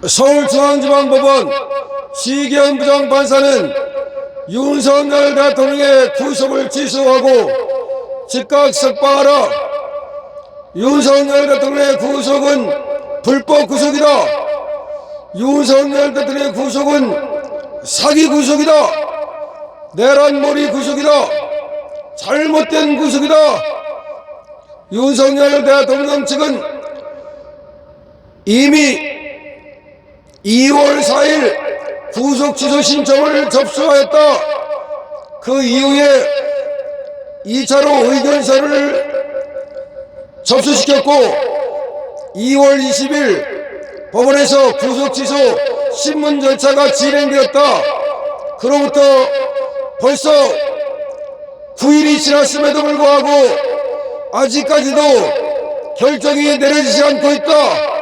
서울중앙지방법원 시기현 부장판사는 윤석열 대통령의 구속을 취소하고 즉각 석방하라. 윤석열 대통령의 구속은 불법 구속이다. 윤석열 대통령의 구속은 사기 구속이다. 내란몰이 구속이다. 잘못된 구속이다. 윤석열 대통령 측은 이미 2월 4일 구속 취소 신청을 접수하였다. 그 이후에 2차로 의견서를 접수시켰고 2월 20일 법원에서 구속 취소 신문 절차가 진행되었다. 그로부터 벌써 9일이 지났음에도 불구하고 아직까지도 결정이 내려지지 않고 있다.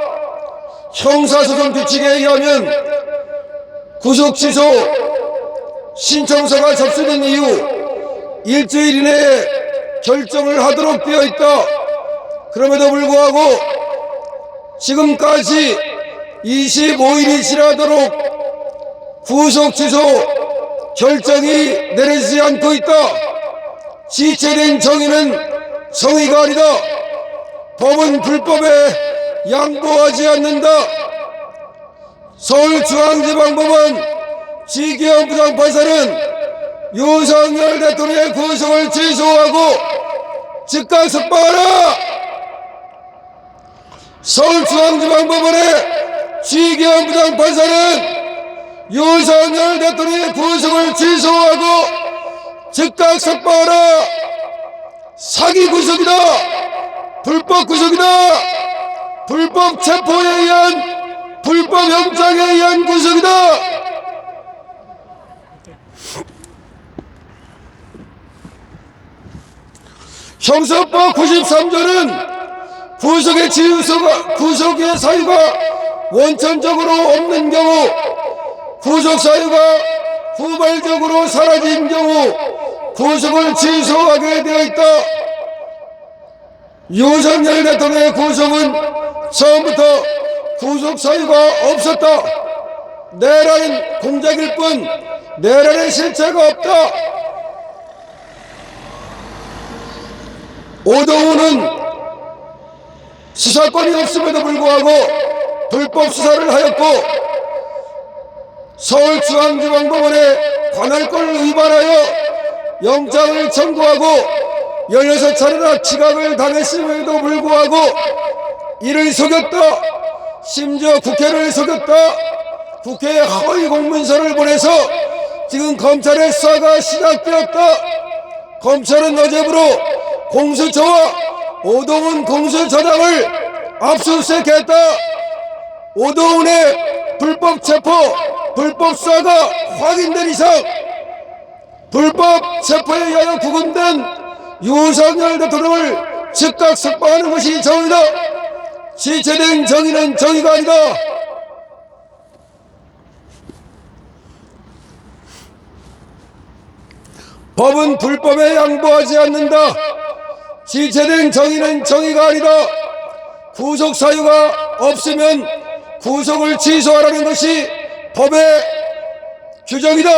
형사소송 규칙에 의하면 구속 취소 신청서가 접수된 이후 일주일 이내에 결정을 하도록 되어 있다. 그럼에도 불구하고 지금까지 25일이 지나도록 구속 취소 결정이 내려지지 않고 있다. 지체된 정의는 정의가 아니다. 법은 불법에 양보하지 않는다. 서울중앙지방법원 시기현 부장판사는 윤석열 대통령의 구속을 취소하고 즉각 석방하라. 서울중앙지방법원의 시기현 부장판사는 윤석열 대통령의 구속을 취소하고 즉각 석방하라. 사기 구속이다. 불법 구속이다. 불법 체포에 의한 불법 영장에 의한 구속이다. 형사법 93조는 구속의 사유가 원천적으로 없는 경우, 구속 사유가 후발적으로 사라진 경우 구속을 취소하게 되어 있다. 윤석열 대통령의 구속은 처음부터 구속 사유가 없었다. 내란은 공작일 뿐 내란의 실체가 없다. 오동훈은 수사권이 없음에도 불구하고 불법 수사를 하였고 서울중앙지방법원의 관할권을 위반하여 영장을 청구하고 16차례나 기각을 당했음에도 불구하고 이를 속였다. 심지어 국회를 속였다. 국회에 허위 공문서를 보내서 지금 검찰의 수사가 시작되었다. 검찰은 어제부로 공수처와 오동훈 공수처장을 압수수색했다. 오동훈의 불법 체포, 불법 수사가 확인된 이상 불법 체포에 의하여 구금된 윤석열 대통령을 즉각 석방하는 것이 정의다. 지체된 정의는 정의가 아니다. 법은 불법에 양보하지 않는다. 지체된 정의는 정의가 아니다. 구속 사유가 없으면 구속을 취소하라는 것이 법의 규정이다.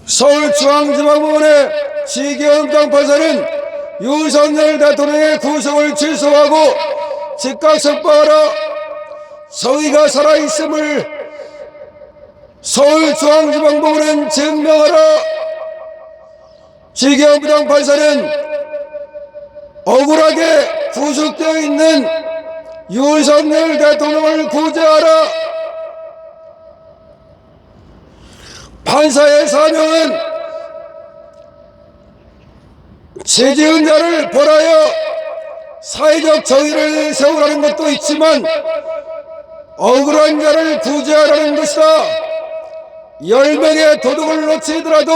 서울중앙지방법원의 시기현 부장판사는 윤석열 대통령의 구속을 취소하고 즉각 석방하라. 정의가 살아있음을 서울중앙지방법원은 증명하라. 시기현 부장판사는 억울하게 구속되어 있는 윤석열 대통령을 구제하라. 판사의 사명은 죄지은 자를 벌하여 사회적 정의를 세우라는 것도 있지만 억울한 자를 구제하라는 것이다. 10명의 도둑을 놓치더라도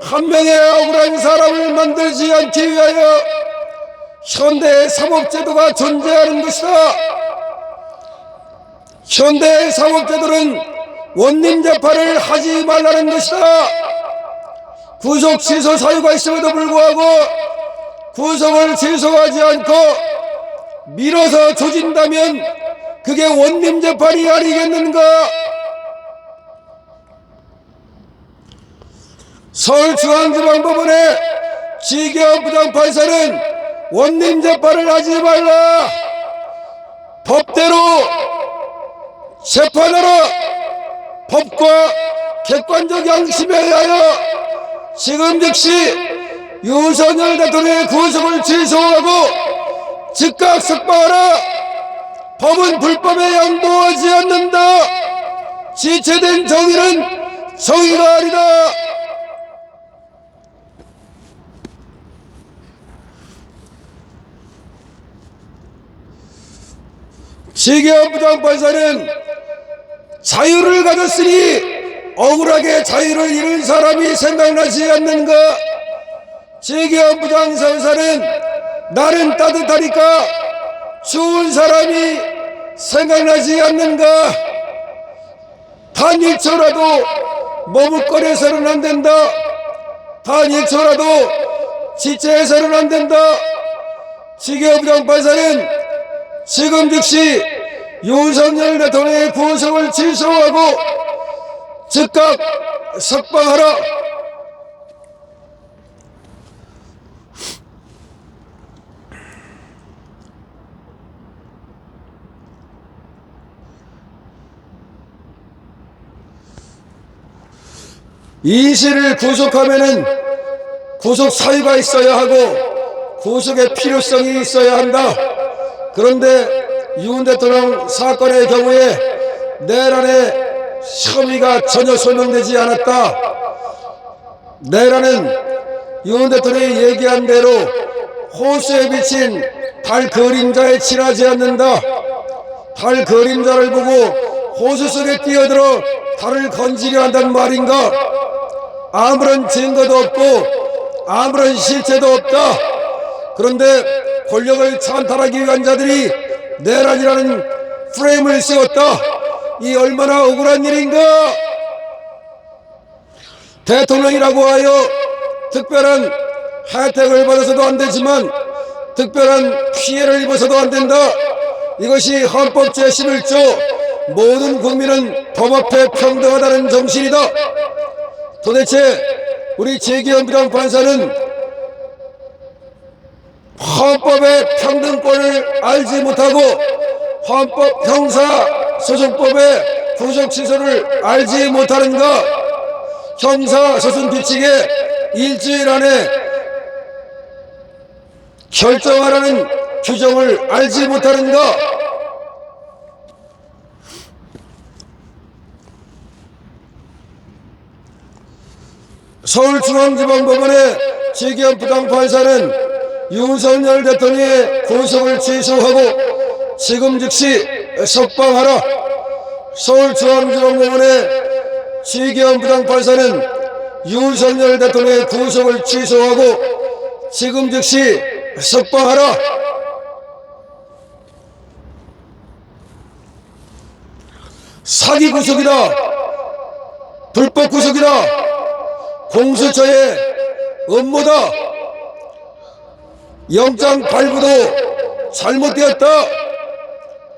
한 명의 억울한 사람을 만들지 않기 위하여 현대의 사법제도가 존재하는 것이다. 현대의 사법제도는 원님재판을 하지 말라는 것이다. 구속 취소 사유가 있음에도 불구하고 구속을 취소하지 않고 미뤄서 조진다면 그게 원님재판이 아니겠는가? 서울중앙지방법원의 지기현 부장판사는 원님재판을 하지 말라, 법대로 재판하라, 법과 객관적 양심에 의하여 지금 즉시 윤석열 대통령의 구속을 취소하고 즉각 석방하라. 법은 불법에 양보하지 않는다. 지체된 정의는 정의가 아니다. 지기현 부장판사는 자유를 가졌으니 억울하게 자유를 잃은 사람이 생각나지 않는가? 지기현 부장판사는 나는 따뜻하니까 추운 사람이 생각나지 않는가? 단 1초라도 머뭇거려서는 안 된다. 단 1초라도 지체해서는 안 된다. 지기현 부장판사는 지금 즉시 윤석열 대통령의 구속을 취소하고 즉각 석방하라. 이 씨를 구속하면은 구속 사유가 있어야 하고 구속의 필요성이 있어야 한다. 그런데 윤 대통령 사건의 경우에 내란의 혐의가 전혀 소명되지 않았다. 내란은 윤 대통령이 얘기한 대로 호수에 비친 달 그림자에 지나지 않는다. 달 그림자를 보고 호수 속에 뛰어들어 달을 건지려 한단 말인가? 아무런 증거도 없고 아무런 실체도 없다. 그런데 권력을 찬탈하기 위한 자들이 내란이라는 프레임을 세웠다. 이 얼마나 억울한 일인가? 대통령이라고 하여 특별한 혜택을 받아서도 안 되지만 특별한 피해를 입어서도 안 된다. 이것이 헌법 제11조 모든 국민은 법 앞에 평등하다는 정신이다. 도대체 우리 지기현 부장판사는 헌법의 평등권을 알지 못하고 헌법 형사소송법의 구속 취소를 알지 못하는가? 형사소송 규칙에 일주일 안에 결정하라는 규정을 알지 못하는가? 서울중앙지방법원의 지기현 부장판사는 윤석열 대통령의 구속을 취소하고 지금 즉시 석방하라. 서울중앙지방법원의 지기현 부장판사는 윤석열 대통령의 구속을 취소하고 지금 즉시 석방하라. 사기 구속이다. 불법 구속이다. 공수처의 음모다. 영장 발부도 잘못되었다.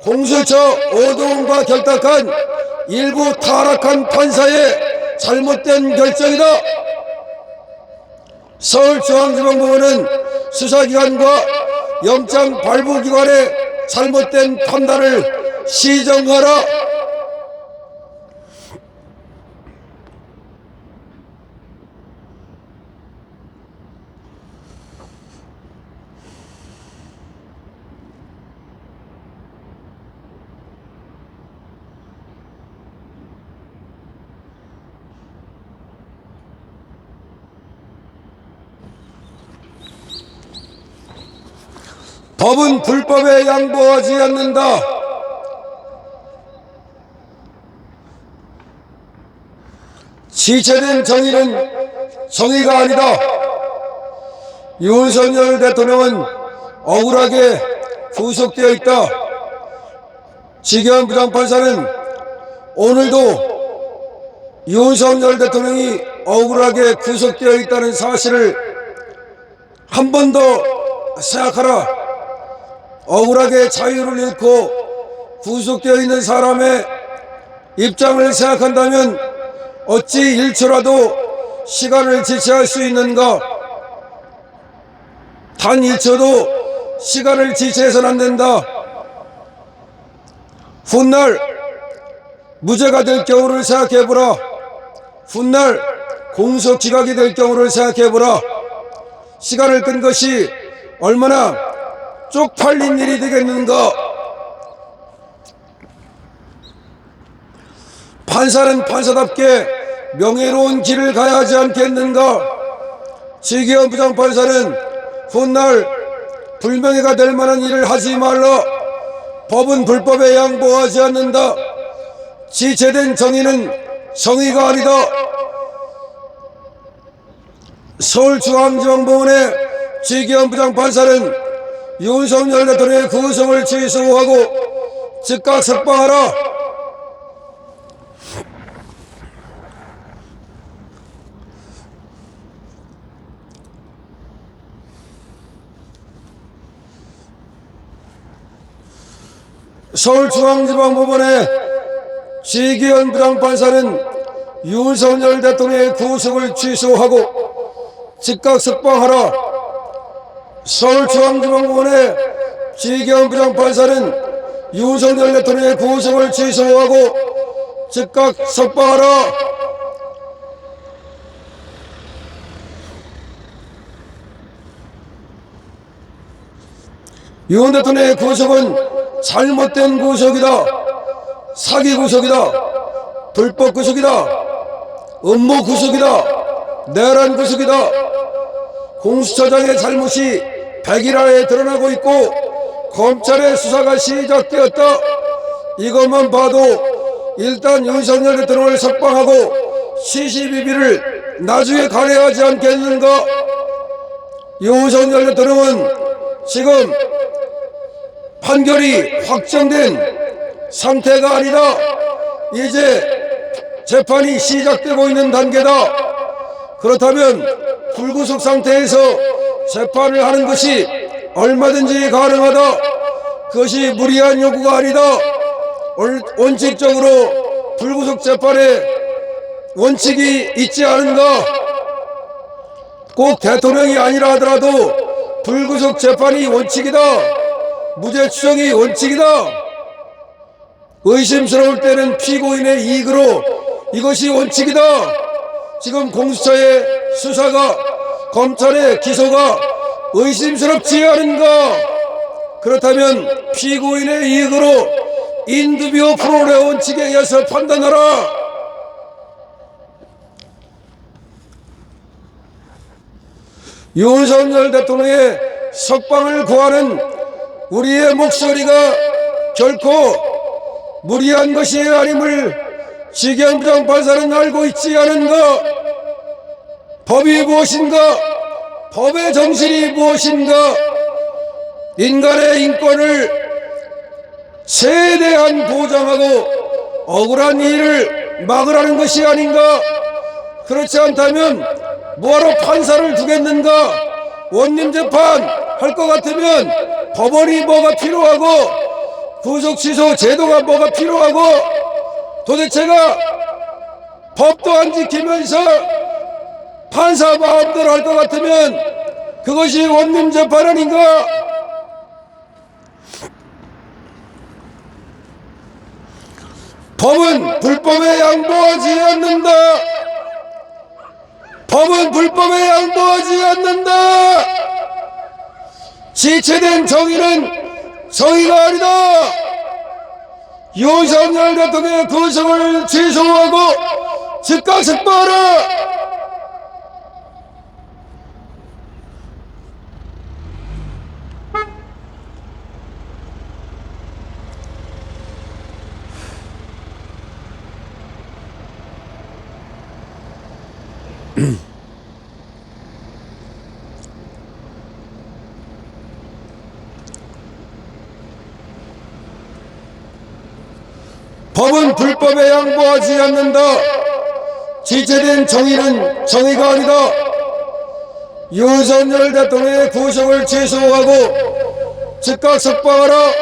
공수처 오동과 결탁한 일부 타락한 판사의 잘못된 결정이다. 서울중앙지방법원은 수사기관과 영장 발부기관의 잘못된 판단을 시정하라. 법은 불법에 양보하지 않는다. 지체된 정의는 정의가 아니다. 윤석열 대통령은 억울하게 구속되어 있다. 지기현 부장판사는 오늘도 윤석열 대통령이 억울하게 구속되어 있다는 사실을 한 번 더 생각하라. 억울하게 자유를 잃고 구속되어 있는 사람의 입장을 생각한다면 어찌 1초라도 시간을 지체할 수 있는가? 단 1초도 시간을 지체해서는 안 된다. 훗날 무죄가 될 경우를 생각해보라. 훗날 공소기각이 될 경우를 생각해보라. 시간을 끈 것이 얼마나 쪽팔린 일이 되겠는가? 판사는 판사답게 명예로운 길을 가야 하지 않겠는가? 지기현 부장판사는 훗날 불명예가 될 만한 일을 하지 말라. 법은 불법에 양보하지 않는다. 지체된 정의는 정의가 아니다. 서울중앙지방법원의 지기현 부장판사는 윤석열 대통령의 구속을 취소하고 즉각 석방하라. 서울중앙지방법원의 지기현 부장판사는 윤석열 대통령의 구속을 취소하고 즉각 석방하라. 서울중앙지방법원의 지기현 부장판사는 윤석열 대통령의 구속을 취소하고 즉각 석방하라. 윤 대통령의 구속은 잘못된 구속이다. 사기 구속이다. 불법 구속이다. 음모 구속이다. 내란 구속이다. 공수처장의 잘못이 백일하에 드러나고 있고 검찰의 수사가 시작되었다. 이것만 봐도 일단 윤석열 대통령을 석방하고 시시비비를 나중에 가려야 하지 않겠는가? 윤석열 대통령은 지금 판결이 확정된 상태가 아니다. 이제 재판이 시작되고 있는 단계다. 그렇다면 불구속 상태에서 재판을 하는 것이 얼마든지 가능하다. 그것이 무리한 요구가 아니다. 원칙적으로 불구속 재판에 원칙이 있지 않은가? 꼭 대통령이 아니라 하더라도 불구속 재판이 원칙이다. 무죄 추정이 원칙이다. 의심스러울 때는 피고인의 이익으로 이것이 원칙이다. 지금 공수처의 수사가 검찰의 기소가 의심스럽지 않은가? 그렇다면 피고인의 이익으로 인두비오 프로의 원칙에 의해서 판단하라. 윤석열 대통령의 석방을 구하는 우리의 목소리가 결코 무리한 것이 아님을 지기현 부장판사는 알고 있지 않은가? 법이 무엇인가? 법의 정신이 무엇인가? 인간의 인권을 최대한 보장하고 억울한 일을 막으라는 것이 아닌가? 그렇지 않다면 뭐하러 판사를 두겠는가? 원님재판 할 것 같으면 법원이 뭐가 필요하고 구속 취소 제도가 뭐가 필요하고 도대체가 법도 안 지키면서 판사 마음대로 할 것 같으면 그것이 원님재판 아닌가? 법은 불법에 양보하지 않는다. 법은 불법에 양보하지 않는다. 지체된 정의는 정의가 아니다. 윤석열 대통령의 구속을 취소하고 즉각 석방하라. 법은 불법에 양보하지 않는다. 지체된 정의는 정의가 아니다. 윤석열 대통령의 구속을 취소하고 즉각 석방하라.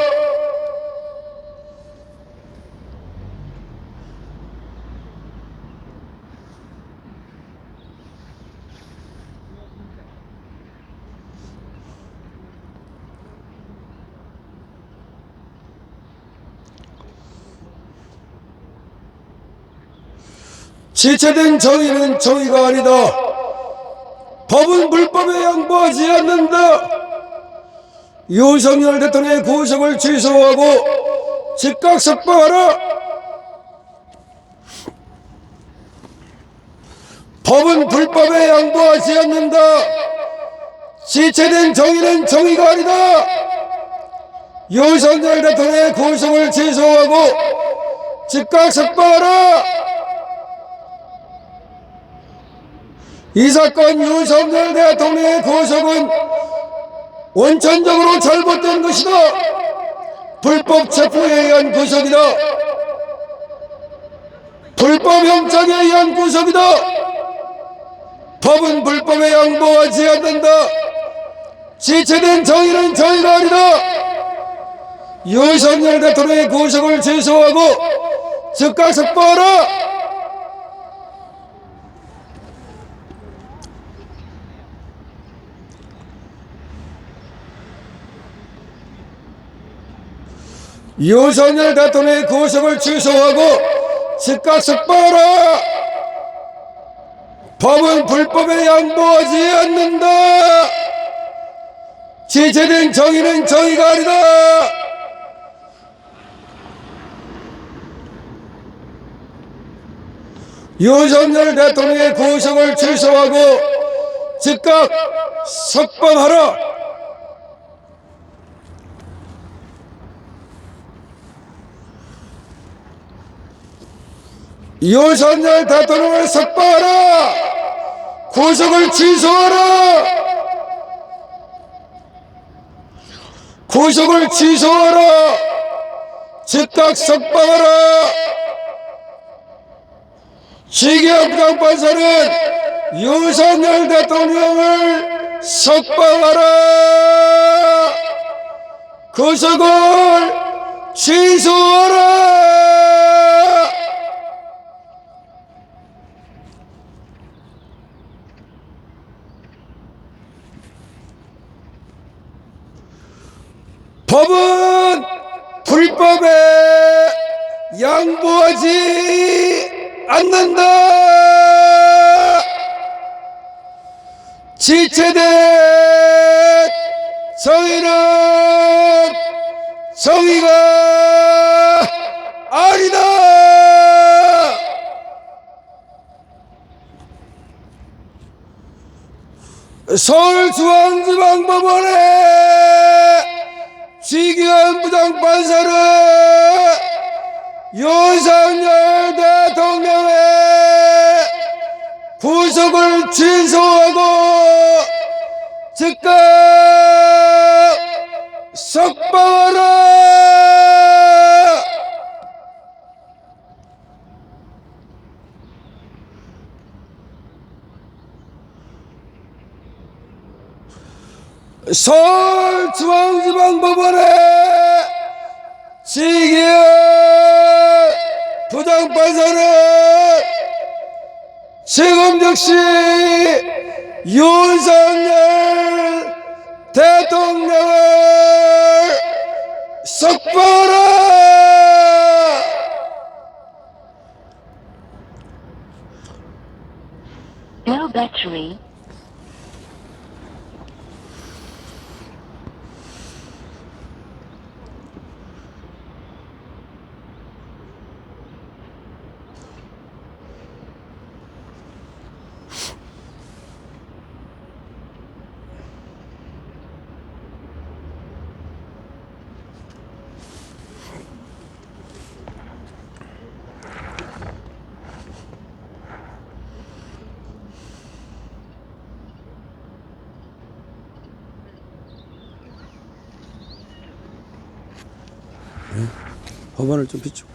지체된 정의는 정의가 아니다. 법은 불법에 양보하지 않는다. 윤석열 대통령의 구속을 취소하고 즉각 석방하라. 법은 불법에 양보하지 않는다. 지체된 정의는 정의가 아니다. 윤석열 대통령의 구속을 취소하고 즉각 석방하라. 이 사건 윤석열 대통령의 구속은 원천적으로 잘못된 것이다. 불법 체포에 의한 구속이다. 불법 영장에 의한 구속이다. 법은 불법에 양보하지 않는다. 지체된 정의는 정의가 아니다. 윤석열 대통령의 구속을 취소하고 즉각 석방하라. 윤석열 대통령의 구속을 취소하고 즉각 석방하라. 법은 불법에 양보하지 않는다. 지체된 정의는 정의가 아니다. 윤석열 대통령의 구속을 취소하고 즉각 석방하라. 윤석열 대통령을 석방하라. 구속을 취소하라. 구속을 취소하라. 즉각 석방하라. 지기현 부장판사는 윤석열 대통령을 석방하라. 구속을 취소하라. 법은 불법에 양보하지 않는다. 지체된 정의는 정의가 아니다. 서울중앙지방법원의 지기현 부장판사는 윤석열 대통령의 구속을 취소하고 즉각 석방하라. 서울중앙지방법원의 지기현 부장판사는 지금 즉시 윤석열 대통령을 석방하라. No battery. 법안을 좀 비추고.